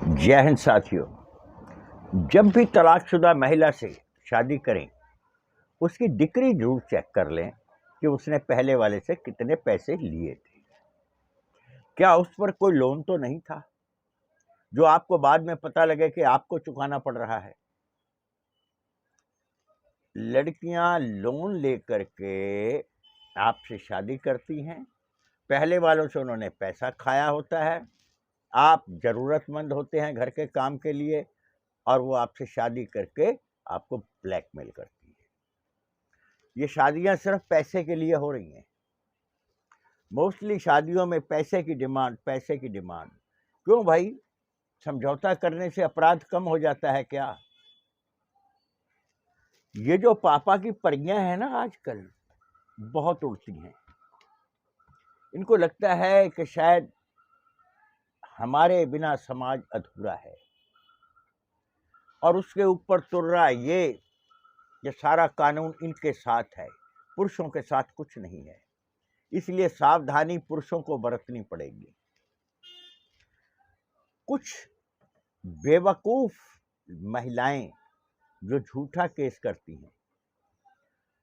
जय हिंद साथियों। जब भी तलाकशुदा महिला से शादी करें, उसकी डिक्री जरूर चेक कर लें कि उसने पहले वाले से कितने पैसे लिए थे। क्या उस पर कोई लोन तो नहीं था जो आपको बाद में पता लगे कि आपको चुकाना पड़ रहा है। लड़कियां लोन लेकर के आपसे शादी करती हैं। पहले वालों से उन्होंने पैसा खाया होता है। आप जरूरतमंद होते हैं घर के काम के लिए और वो आपसे शादी करके आपको ब्लैकमेल करती है। ये शादियां सिर्फ पैसे के लिए हो रही हैं। मोस्टली शादियों में पैसे की डिमांड क्यों भाई? समझौता करने से अपराध कम हो जाता है क्या? ये जो पापा की परियां हैं ना, आजकल बहुत उड़ती हैं। इनको लगता है कि शायद हमारे बिना समाज अधूरा है और उसके ऊपर तुर्रा ये सारा कानून इनके साथ है, पुरुषों के साथ कुछ नहीं है। इसलिए सावधानी पुरुषों को बरतनी पड़ेगी। कुछ बेवकूफ महिलाएं जो झूठा केस करती हैं,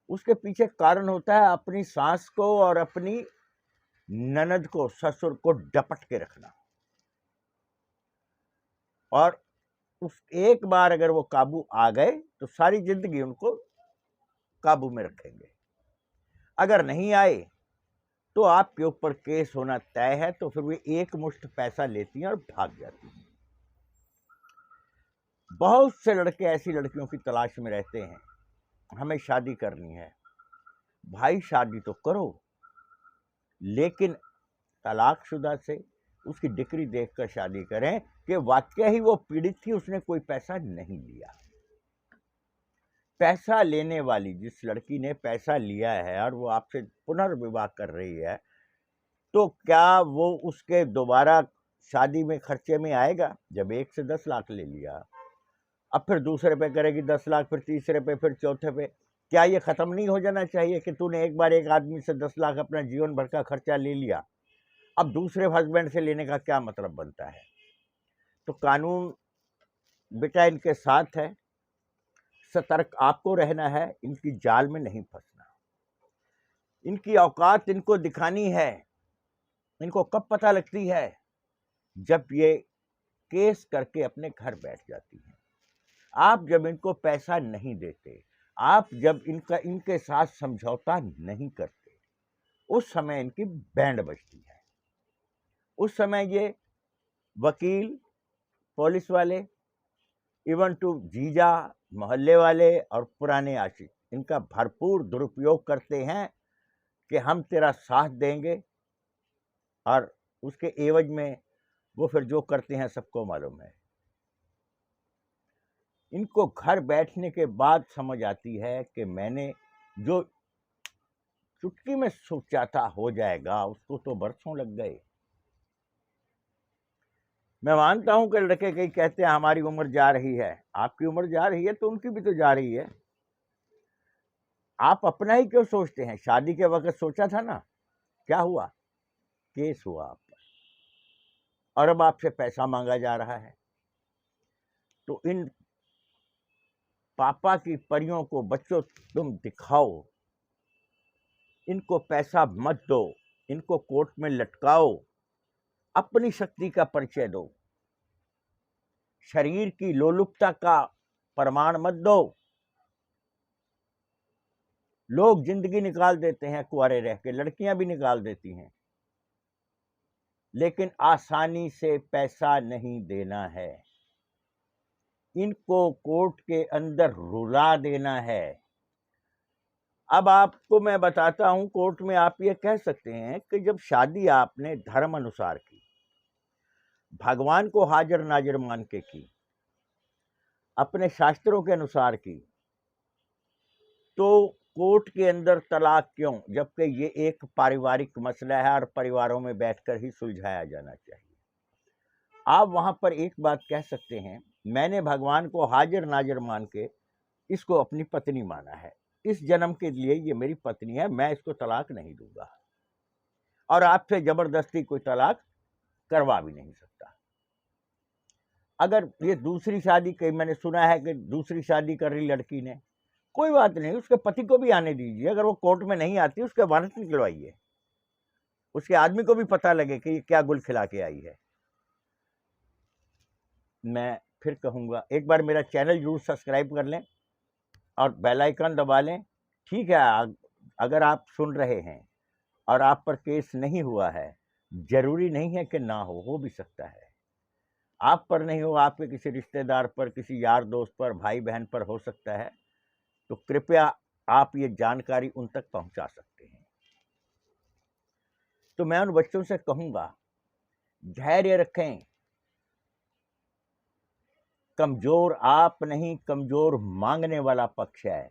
उसके पीछे कारण होता है अपनी सास को और अपनी ननद को, ससुर को डपट के रखना। और उस एक बार अगर वो काबू आ गए तो सारी जिंदगी उनको काबू में रखेंगे। अगर नहीं आए तो आपके ऊपर केस होना तय है। तो फिर वे एक मुश्त पैसा लेती हैं और भाग जाती हैं। बहुत से लड़के ऐसी लड़कियों की तलाश में रहते हैं, हमें शादी करनी है। भाई शादी तो करो, लेकिन तलाकशुदा से उसकी डिक्री देखकर शादी करें कि वाकई ही वो पीड़ित थी, उसने कोई पैसा नहीं लिया। पैसा लेने वाली जिस लड़की ने पैसा लिया है और वो आपसे पुनर्विवाह कर रही है, तो क्या वो उसके दोबारा शादी में खर्चे में आएगा? जब 1 से 10 लाख ले लिया, अब फिर दूसरे पे करेगी 10 लाख, फिर तीसरे पे, फिर चौथे पे। क्या ये खत्म नहीं हो जाना चाहिए कि तूने एक बार एक आदमी से 10 लाख अपना जीवन भर का खर्चा ले लिया, अब दूसरे हस्बैंड से लेने का क्या मतलब बनता है? तो कानून बेटा इनके साथ है, सतर्क आपको रहना है, इनकी जाल में नहीं फंसना। इनकी औकात इनको दिखानी है। इनको कब पता लगती है? जब ये केस करके अपने घर बैठ जाती हैं। आप जब इनको पैसा नहीं देते, आप जब इनके साथ समझौता नहीं करते, उस समय इनकी बैंड बजती है। उस समय ये वकील, पुलिस वाले, इवन टू जीजा, मोहल्ले वाले और पुराने आशिक इनका भरपूर दुरुपयोग करते हैं कि हम तेरा साथ देंगे, और उसके एवज में वो फिर जो करते हैं सबको मालूम है। इनको घर बैठने के बाद समझ आती है कि मैंने जो चुटकी में सोचा था हो जाएगा, उसको तो बरसों लग गए। मैं मानता हूं कि लड़के कई कहते हैं हमारी उम्र जा रही है। आपकी उम्र जा रही है तो उनकी भी तो जा रही है। आप अपना ही क्यों सोचते हैं? शादी के वक्त सोचा था ना, क्या हुआ? केस हुआ आप पर, और अब आपसे पैसा मांगा जा रहा है। तो इन पापा की परियों को बच्चों तुम दिखाओ, इनको पैसा मत दो, इनको कोर्ट में लटकाओ, अपनी शक्ति का परिचय दो, शरीर की लोलुपता का प्रमाण मत दो। लोग जिंदगी निकाल देते हैं कुंवारे रह के, लड़कियां भी निकाल देती हैं, लेकिन आसानी से पैसा नहीं देना है। इनको कोर्ट के अंदर रुला देना है। अब आपको मैं बताता हूं, कोर्ट में आप ये कह सकते हैं कि जब शादी आपने धर्म अनुसार की, भगवान को हाजिर नाजिर मान के की, अपने शास्त्रों के अनुसार की, तो कोर्ट के अंदर तलाक क्यों? जबकि ये एक पारिवारिक मसला है और परिवारों में बैठकर ही सुलझाया जाना चाहिए। आप वहां पर एक बात कह सकते हैं, मैंने भगवान को हाजिर नाजिर मान के इसको अपनी पत्नी माना है, इस जन्म के लिए ये मेरी पत्नी है, मैं इसको तलाक नहीं दूंगा, और आपसे जबरदस्ती कोई तलाक करवा भी नहीं सकता। अगर ये दूसरी शादी, कहीं मैंने सुना है कि दूसरी शादी कर रही लड़की ने, कोई बात नहीं, उसके पति को भी आने दीजिए। अगर वो कोर्ट में नहीं आती, उसके वारंट निकलवाइए, उसके आदमी को भी पता लगे कि ये क्या गुल खिला के आई है। मैं फिर कहूँगा, एक बार मेरा चैनल जरूर सब्सक्राइब कर लें और बेल आइकन दबा लें। ठीक है, अगर आप सुन रहे हैं और आप पर केस नहीं हुआ है, जरूरी नहीं है कि ना हो भी सकता है। आप पर नहीं हो, आपके किसी रिश्तेदार पर, किसी यार दोस्त पर, भाई बहन पर हो सकता है, तो कृपया आप ये जानकारी उन तक पहुंचा सकते हैं। तो मैं उन बच्चों से कहूंगा, धैर्य रखें। कमजोर आप नहीं, कमजोर मांगने वाला पक्ष है।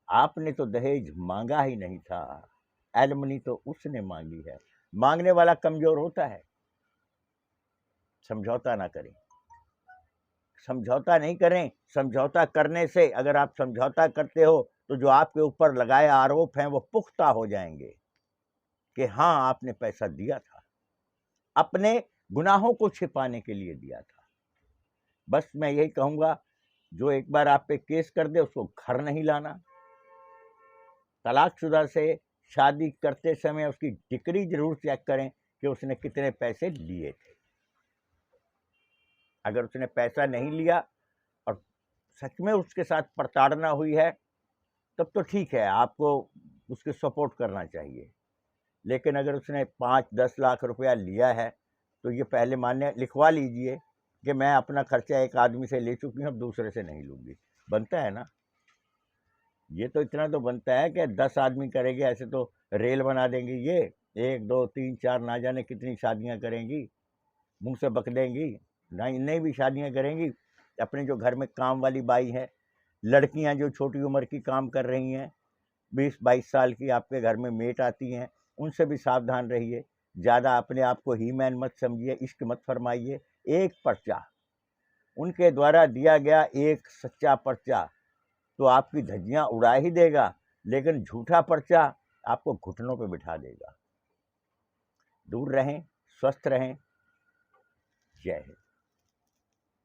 आपने तो दहेज मांगा ही नहीं था, एलमनी तो उसने मांगी है। मांगने वाला कमजोर होता है। समझौता ना करें, समझौता नहीं करें। समझौता करने से, अगर आप समझौता करते हो तो जो आपके ऊपर लगाए आरोप हैं वो पुख्ता हो जाएंगे कि हाँ, आपने पैसा दिया था, अपने गुनाहों को छिपाने के लिए दिया था। बस मैं यही कहूंगा, जो एक बार आप पे केस कर दे उसको घर नहीं लाना। तलाकशुदा से शादी करते समय उसकी डिक्री जरूर चेक करें कि उसने कितने पैसे लिए थे। अगर उसने पैसा नहीं लिया और सच में उसके साथ प्रताड़ना हुई है, तब तो ठीक है, आपको उसके सपोर्ट करना चाहिए। लेकिन अगर उसने 5-10 लाख रुपया लिया है, तो ये पहले मान्य लिखवा लीजिए कि मैं अपना खर्चा एक आदमी से ले चुकी हूँ, अब दूसरे से नहीं लूँगी। बनता है ना? ये तो इतना तो बनता है कि 10 आदमी करेंगे, ऐसे तो रेल बना देंगे ये, 1 2 3 4 ना जाने कितनी शादियां करेंगी, मुंह से बक देंगी ना, इन्हें भी शादियां करेंगी। अपने जो घर में काम वाली बाई है, लड़कियां जो छोटी उम्र की काम कर रही हैं, 20-22 साल की आपके घर में मेट आती हैं, उनसे भी सावधान रहिए। ज़्यादा अपने आप को ही मैन मत समझिए, इश्क मत फरमाइए। एक पर्चा, उनके द्वारा दिया गया एक सच्चा पर्चा तो आपकी धज्जियां उड़ा ही देगा, लेकिन झूठा पर्चा आपको घुटनों पे बिठा देगा। दूर रहें, स्वस्थ रहें। जय हिंद।